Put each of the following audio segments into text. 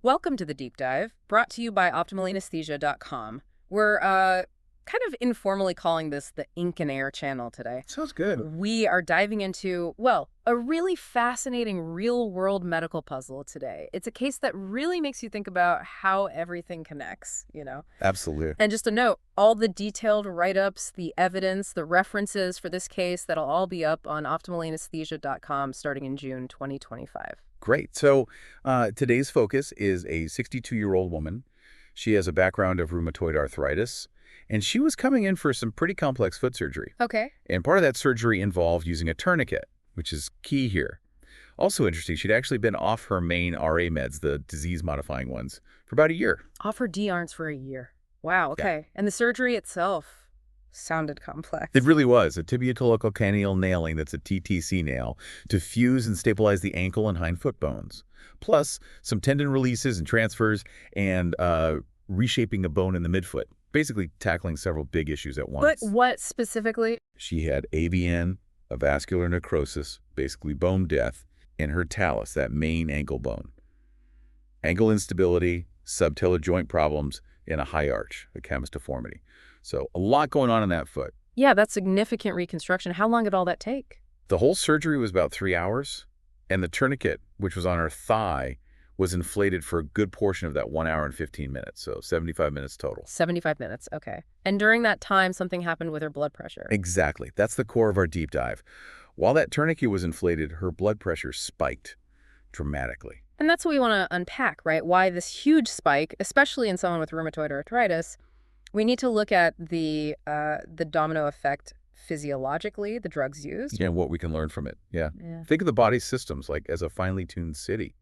Welcome to the Deep Dive, brought to you by OptimalAnesthesia.com. We're kind of informally calling this the Ink and Air channel today. Sounds good. We are diving into, well, a really fascinating real-world medical puzzle today. It's a case that really makes you think about how everything connects. Absolutely. And just a note, all the detailed write-ups, the evidence, the references for this case, that'll all be up on OptimalAnesthesia.com starting in June 2025. Great. So today's focus is a 62-year-old woman. She has a background of rheumatoid arthritis, and she was coming in for some pretty complex foot surgery. Okay. And part of that surgery involved using a tourniquet, which is key here. Also interesting, she'd actually been off her main RA meds, the disease-modifying ones, for about a year. Off her D-ARNs for a year. Wow, Yeah. okay. And the surgery itself sounded complex. It really was a tibial-talococcygeal nailing, that's a TTC nail, to fuse and stabilize the ankle and hind foot bones. Plus, some tendon releases and transfers and reshaping a bone in the midfoot, basically tackling several big issues at once. But what specifically? She had AVN, a vascular necrosis, basically bone death, in her talus, that main ankle bone. Ankle instability, subtalar joint problems, and a high arch, a camus deformity. So a lot going on in that foot. Yeah, that's significant reconstruction. How long did all that take? The whole surgery was about 3 hours, and the tourniquet, which was on her thigh, was inflated for a good portion of that 1 hour and 15 minutes, so 75 minutes total. 75 minutes, okay. And during that time, something happened with her blood pressure. Exactly. That's the core of our deep dive. While that tourniquet was inflated, her blood pressure spiked dramatically. And that's what we want to unpack, right? Why this huge spike, especially in someone with rheumatoid arthritis. We need to look at the domino effect physiologically, the drugs used. Yeah, and what we can learn from it. Yeah. Yeah. Think of the body's systems like as a finely tuned city.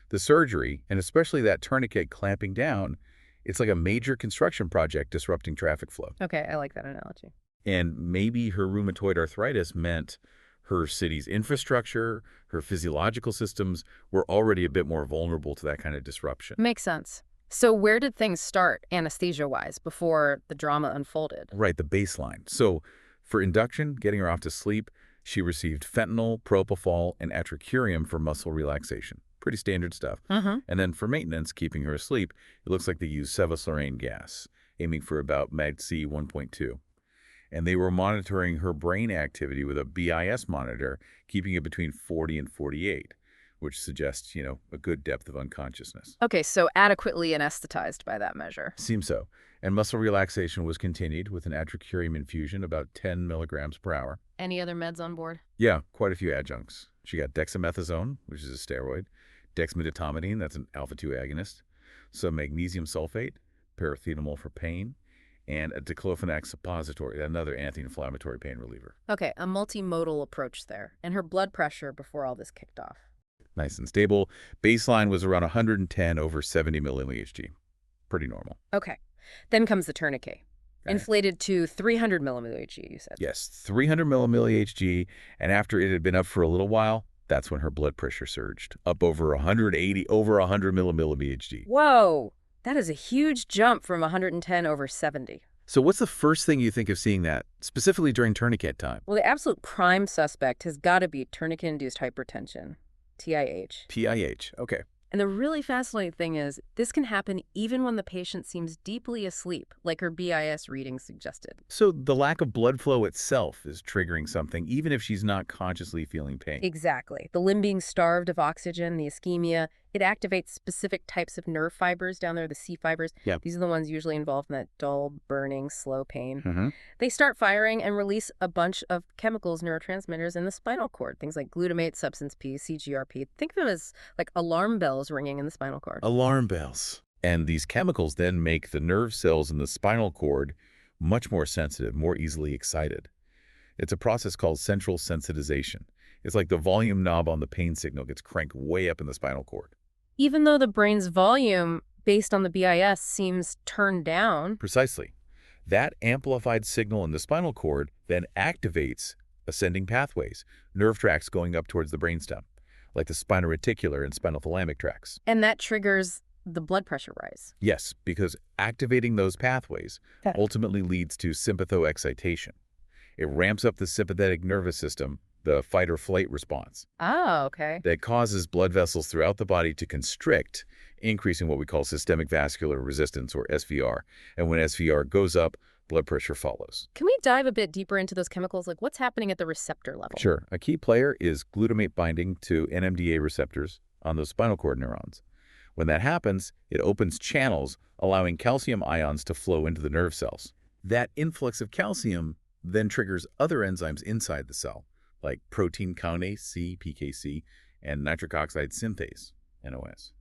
The surgery, and especially that tourniquet clamping down, it's like a major construction project disrupting traffic flow. Okay, I like that analogy. And maybe her rheumatoid arthritis meant her city's infrastructure, her physiological systems were already a bit more vulnerable to that kind of disruption. Makes sense. So where did things start anesthesia-wise before the drama unfolded? Right, the baseline. So for induction, getting her off to sleep, she received fentanyl, propofol, and atracurium for muscle relaxation. Pretty standard stuff. Mm-hmm. And then for maintenance, keeping her asleep, it looks like they used sevoflurane gas, aiming for about MAG-C 1.2. And they were monitoring her brain activity with a BIS monitor, keeping it between 40 and 48, which suggests, a good depth of unconsciousness. Okay, so adequately anesthetized by that measure. Seems so. And muscle relaxation was continued with an atracurium infusion, about 10 milligrams per hour. Any other meds on board? Yeah, quite a few adjuncts. She got dexamethasone, which is a steroid, dexmedetomidine, that's an alpha-2 agonist, some magnesium sulfate, paracetamol for pain, and a diclofenac suppository, another anti-inflammatory pain reliever. Okay, a multimodal approach there. And her blood pressure before all this kicked off. Nice and stable. Baseline was around 110 over 70 mmHg. Pretty normal. Okay. Then comes the tourniquet. Okay. Inflated to 300 mmHg, you said. Yes, 300 mmHg, and after it had been up for a little while, that's when her blood pressure surged, up over 180, over 100 mmHg. Whoa! That is a huge jump from 110 over 70. So what's the first thing you think of seeing that, specifically during tourniquet time? Well, the absolute prime suspect has got to be tourniquet-induced hypertension, TIH. TIH, okay. And the really fascinating thing is, this can happen even when the patient seems deeply asleep, like her BIS reading suggested. So the lack of blood flow itself is triggering something, even if she's not consciously feeling pain. Exactly. The limb being starved of oxygen, the ischemia, it activates specific types of nerve fibers down there, the C fibers. Yep. These are the ones usually involved in that dull, burning, slow pain. Mm-hmm. They start firing and release a bunch of chemicals, neurotransmitters in the spinal cord, things like glutamate, substance P, CGRP. Think of them as like alarm bells ringing in the spinal cord. Alarm bells. And these chemicals then make the nerve cells in the spinal cord much more sensitive, more easily excited. It's a process called central sensitization. It's like the volume knob on the pain signal gets cranked way up in the spinal cord. Even though the brain's volume, based on the BIS, seems turned down. Precisely. That amplified signal in the spinal cord then activates ascending pathways, nerve tracts going up towards the brainstem, like the spinoreticular and spinothalamic tracts. And that triggers the blood pressure rise. Yes, because activating those pathways ultimately leads to sympathoexcitation. It ramps up the sympathetic nervous system, the fight-or-flight response, Oh, okay. that causes blood vessels throughout the body to constrict, increasing what we call systemic vascular resistance, or SVR. And when SVR goes up, blood pressure follows. Can we dive a bit deeper into those chemicals? Like what's happening at the receptor level? Sure, a key player is glutamate binding to NMDA receptors on those spinal cord neurons. When that happens, it opens channels, allowing calcium ions to flow into the nerve cells. That influx of calcium then triggers other enzymes inside the cell, like protein kinase C, PKC, and nitric oxide synthase, NOS.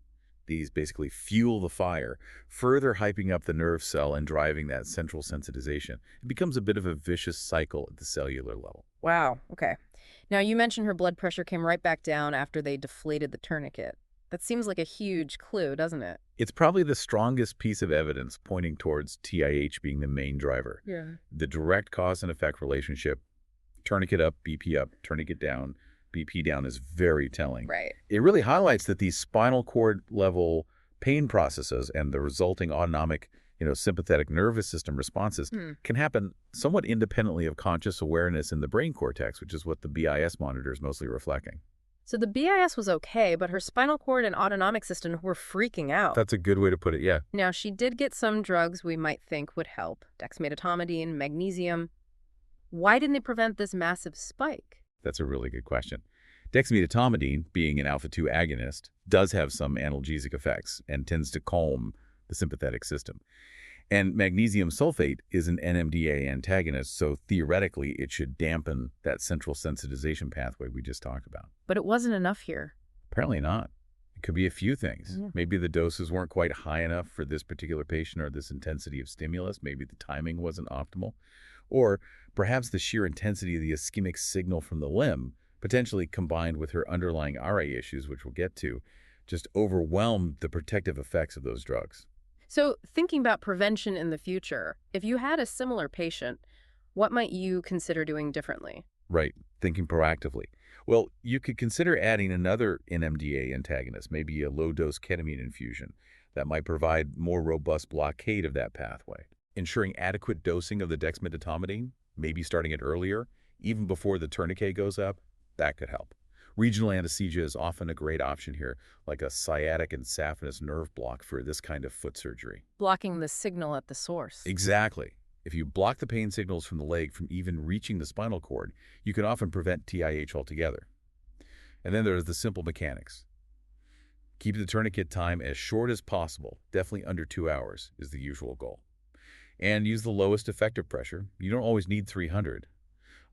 These basically fuel the fire, further hyping up the nerve cell and driving that central sensitization. It becomes a bit of a vicious cycle at the cellular level. Wow, okay. Now, you mentioned her blood pressure came right back down after they deflated the tourniquet. That seems like a huge clue, doesn't it? It's probably the strongest piece of evidence pointing towards TIH being the main driver. Yeah. The direct cause and effect relationship, tourniquet up, tourniquet down, BP down, is very telling. Right. It really highlights that these spinal cord level pain processes and the resulting autonomic, sympathetic nervous system responses can happen somewhat independently of conscious awareness in the brain cortex, which is what the BIS monitor is mostly reflecting. So the BIS was okay, but her spinal cord and autonomic system were freaking out. That's a good way to put it, yeah. Now, she did get some drugs we might think would help. Dexmedetomidine, magnesium. Why didn't they prevent this massive spike? That's a really good question. Dexmedetomidine, being an alpha-2 agonist, does have some analgesic effects and tends to calm the sympathetic system. And magnesium sulfate is an NMDA antagonist, so theoretically it should dampen that central sensitization pathway we just talked about. But it wasn't enough here. Apparently not. It could be a few things. Yeah. Maybe the doses weren't quite high enough for this particular patient or this intensity of stimulus. Maybe the timing wasn't optimal. Or perhaps the sheer intensity of the ischemic signal from the limb, potentially combined with her underlying RA issues, which we'll get to, just overwhelmed the protective effects of those drugs. So thinking about prevention in the future, if you had a similar patient, what might you consider doing differently? Right, thinking proactively. Well, you could consider adding another NMDA antagonist, maybe a low-dose ketamine infusion that might provide more robust blockade of that pathway. Ensuring adequate dosing of the dexmedetomidine, maybe starting it earlier, even before the tourniquet goes up, that could help. Regional anesthesia is often a great option here, like a sciatic and saphenous nerve block for this kind of foot surgery. Blocking the signal at the source. Exactly. If you block the pain signals from the leg from even reaching the spinal cord, you can often prevent TIH altogether. And then there's the simple mechanics. Keep the tourniquet time as short as possible, definitely under 2 hours is the usual goal. And use the lowest effective pressure. You don't always need 300.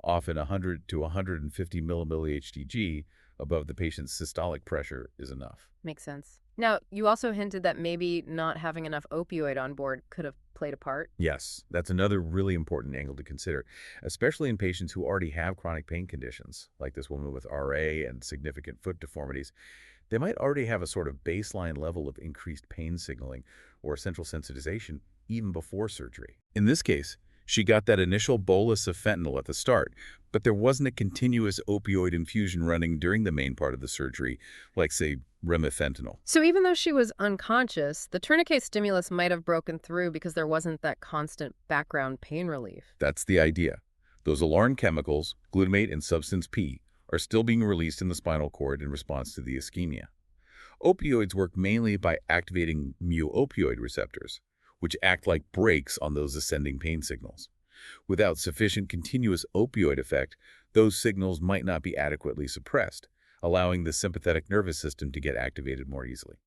Often 100 to 150 mmHg above the patient's systolic pressure is enough. Makes sense. Now, you also hinted that maybe not having enough opioid on board could have played a part. Yes, that's another really important angle to consider, especially in patients who already have chronic pain conditions, like this woman with RA and significant foot deformities. They might already have a sort of baseline level of increased pain signaling or central sensitization even before surgery. In this case, she got that initial bolus of fentanyl at the start, but there wasn't a continuous opioid infusion running during the main part of the surgery, like, say, remifentanil. So even though she was unconscious, the tourniquet stimulus might have broken through because there wasn't that constant background pain relief. That's the idea. Those alarm chemicals, glutamate and substance P, are still being released in the spinal cord in response to the ischemia. Opioids work mainly by activating mu-opioid receptors, which act like brakes on those ascending pain signals. Without sufficient continuous opioid effect, those signals might not be adequately suppressed, allowing the sympathetic nervous system to get activated more easily.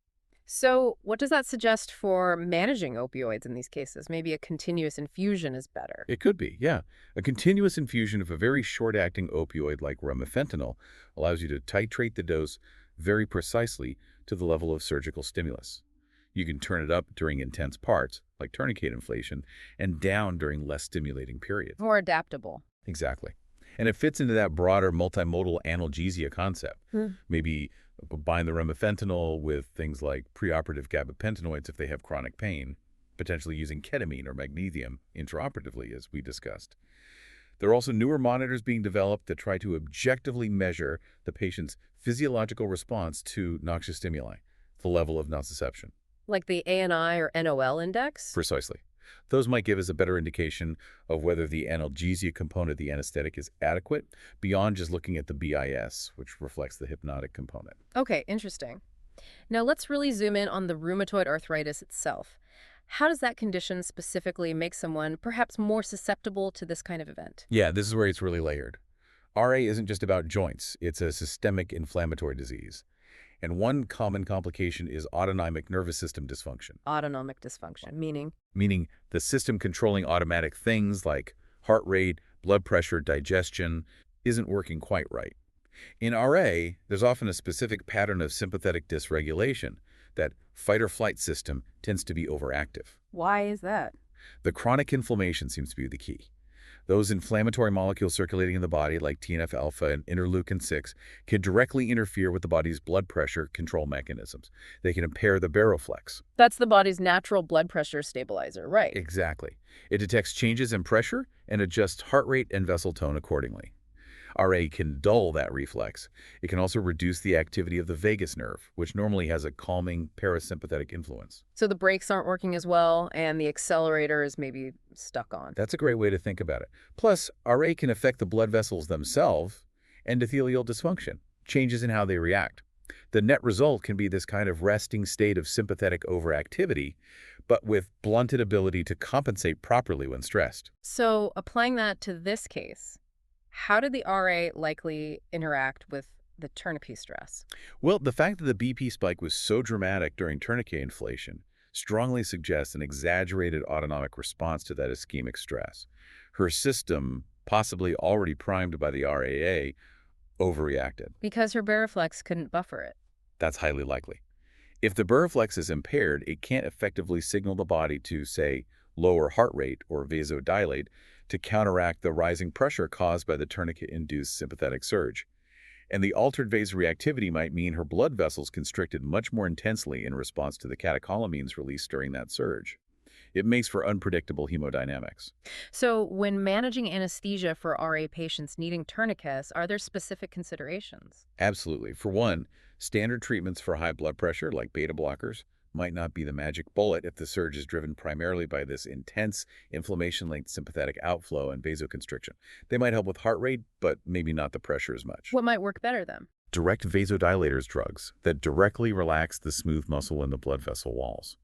So what does that suggest for managing opioids in these cases? Maybe a continuous infusion is better. It could be, yeah. A continuous infusion of a very short-acting opioid like remifentanil allows you to titrate the dose very precisely to the level of surgical stimulus. You can turn it up during intense parts, like tourniquet inflation, and down during less stimulating periods. More adaptable. Exactly. And it fits into that broader multimodal analgesia concept. Maybe combine the remifentanil with things like preoperative gabapentinoids if they have chronic pain, potentially using ketamine or magnesium intraoperatively, as we discussed. There are also newer monitors being developed that try to objectively measure the patient's physiological response to noxious stimuli, the level of nociception. Like the ANI or NOL index? Precisely. Those might give us a better indication of whether the analgesia component of the anesthetic is adequate beyond just looking at the BIS, which reflects the hypnotic component. Okay, interesting. Now let's really zoom in on the rheumatoid arthritis itself. How does that condition specifically make someone perhaps more susceptible to this kind of event? Yeah, this is where it's really layered. RA isn't just about joints, it's a systemic inflammatory disease. And one common complication is autonomic nervous system dysfunction, Autonomic dysfunction, meaning? meaning the system controlling automatic things like heart rate, blood pressure, digestion isn't working quite right. In RA, there's often a specific pattern of sympathetic dysregulation. That fight-or-flight system tends to be overactive. Why is that? The chronic inflammation seems to be the key. Those inflammatory molecules circulating in the body, like TNF-alpha and interleukin-6, can directly interfere with the body's blood pressure control mechanisms. They can impair the baroflex. That's the body's natural blood pressure stabilizer, right? Exactly. It detects changes in pressure and adjusts heart rate and vessel tone accordingly. RA can dull that reflex. It can also reduce the activity of the vagus nerve, which normally has a calming parasympathetic influence. So the brakes aren't working as well, and the accelerator is maybe stuck on. That's a great way to think about it. Plus, RA can affect the blood vessels themselves, endothelial dysfunction, changes in how they react. The net result can be this kind of resting state of sympathetic overactivity, but with blunted ability to compensate properly when stressed. So applying that to this case, how did the RA likely interact with the tourniquet stress? Well, the fact that the BP spike was so dramatic during tourniquet inflation strongly suggests an exaggerated autonomic response to that ischemic stress. Her system, possibly already primed by the RAA, overreacted. Because her baroflex couldn't buffer it. That's highly likely. If the baroflex is impaired, it can't effectively signal the body to, say, lower heart rate or vasodilate to counteract the rising pressure caused by the tourniquet-induced sympathetic surge. And the altered vasoreactivity might mean her blood vessels constricted much more intensely in response to the catecholamines released during that surge. It makes for unpredictable hemodynamics. So when managing anesthesia for RA patients needing tourniquets, are there specific considerations? Absolutely. For one, standard treatments for high blood pressure, like beta blockers, might not be the magic bullet if the surge is driven primarily by this intense inflammation-linked sympathetic outflow and vasoconstriction. They might help with heart rate, but maybe not the pressure as much. What might work better then? Direct vasodilators drugs that directly relax the smooth muscle in the blood vessel walls,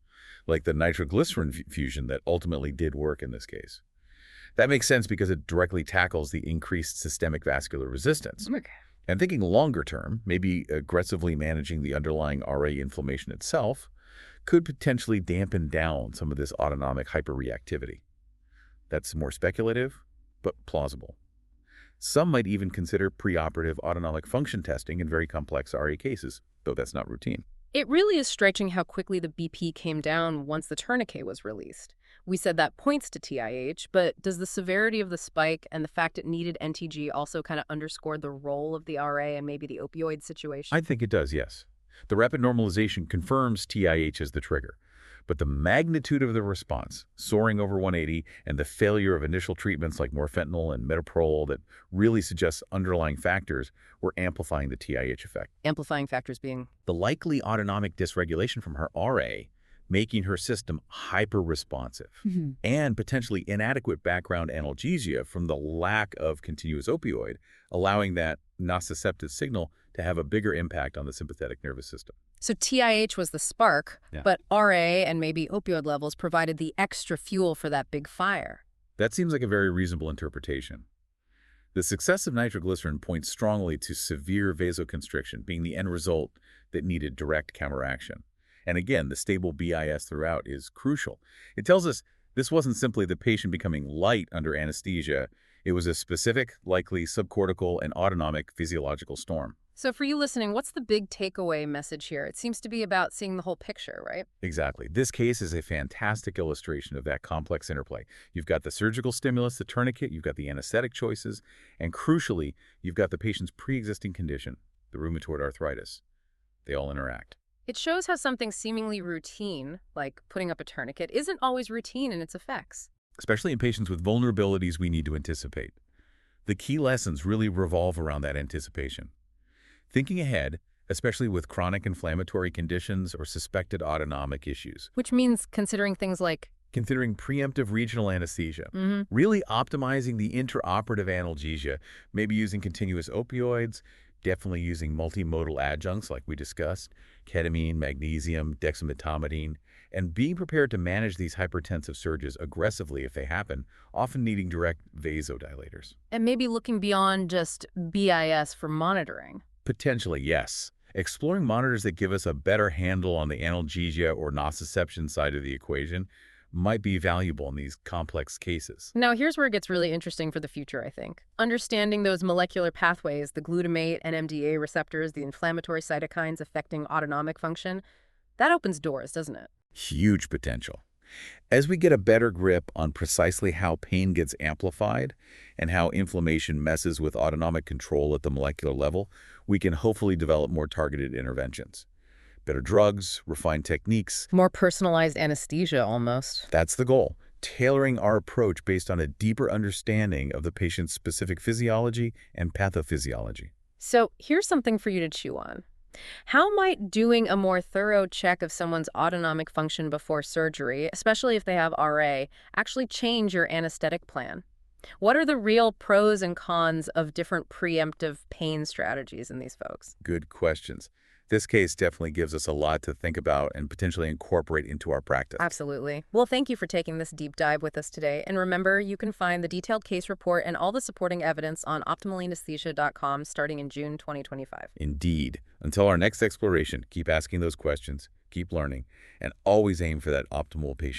like the nitroglycerin fusion that ultimately did work in this case. That makes sense because it directly tackles the increased systemic vascular resistance. Okay. And thinking longer term, maybe aggressively managing the underlying RA inflammation itself could potentially dampen down some of this autonomic hyperreactivity. That's more speculative, but plausible. Some might even consider preoperative autonomic function testing in very complex RA cases, though that's not routine. It really is striking how quickly the BP came down once the tourniquet was released. We said that points to TIH, but does the severity of the spike and the fact it needed NTG also kind of underscore the role of the RA and maybe the opioid situation? I think it does, yes. The rapid normalization confirms TIH as the trigger, but the magnitude of the response, soaring over 180, and the failure of initial treatments like morfentanil and metoprolol that really suggests underlying factors were amplifying the TIH effect. Amplifying factors being? The likely autonomic dysregulation from her RA, making her system hyper-responsive, and potentially inadequate background analgesia from the lack of continuous opioid, allowing that nociceptive signal to have a bigger impact on the sympathetic nervous system. So TIH was the spark, Yeah. but RA and maybe opioid levels provided the extra fuel for that big fire. That seems like a very reasonable interpretation. The success of nitroglycerin points strongly to severe vasoconstriction being the end result that needed direct counteraction. And again, the stable BIS throughout is crucial. It tells us this wasn't simply the patient becoming light under anesthesia. It was a specific, likely subcortical and autonomic physiological storm. So for you listening, what's the big takeaway message here? It seems to be about seeing the whole picture, right? Exactly. This case is a fantastic illustration of that complex interplay. You've got the surgical stimulus, the tourniquet, you've got the anesthetic choices, and crucially, you've got the patient's pre-existing condition, the rheumatoid arthritis. They all interact. It shows how something seemingly routine, like putting up a tourniquet, isn't always routine in its effects. Especially in patients with vulnerabilities we need to anticipate. The key lessons really revolve around that anticipation. Thinking ahead, especially with chronic inflammatory conditions or suspected autonomic issues. Which means considering things like Considering preemptive regional anesthesia, Hmm. really optimizing the intraoperative analgesia, maybe using continuous opioids, definitely using multimodal adjuncts like we discussed, ketamine, magnesium, dexmedetomidine, and being prepared to manage these hypertensive surges aggressively if they happen, often needing direct vasodilators. And maybe looking beyond just BIS for monitoring. Potentially, yes. Exploring monitors that give us a better handle on the analgesia or nociception side of the equation might be valuable in these complex cases. Now, here's where it gets really interesting for the future, I think. Understanding those molecular pathways, the glutamate and MDA receptors, the inflammatory cytokines affecting autonomic function, that opens doors, doesn't it? Huge potential. As we get a better grip on precisely how pain gets amplified and how inflammation messes with autonomic control at the molecular level, we can hopefully develop more targeted interventions. Better drugs, refined techniques. More personalized anesthesia, almost. That's the goal. Tailoring our approach based on a deeper understanding of the patient's specific physiology and pathophysiology. So here's something for you to chew on. How might doing a more thorough check of someone's autonomic function before surgery, especially if they have RA, actually change your anesthetic plan? What are the real pros and cons of different preemptive pain strategies in these folks? Good questions. This case definitely gives us a lot to think about and potentially incorporate into our practice. Absolutely. Well, thank you for taking this deep dive with us today. And remember, you can find the detailed case report and all the supporting evidence on optimalanesthesia.com starting in June 2025. Indeed. Until our next exploration, keep asking those questions, keep learning, and always aim for that optimal patient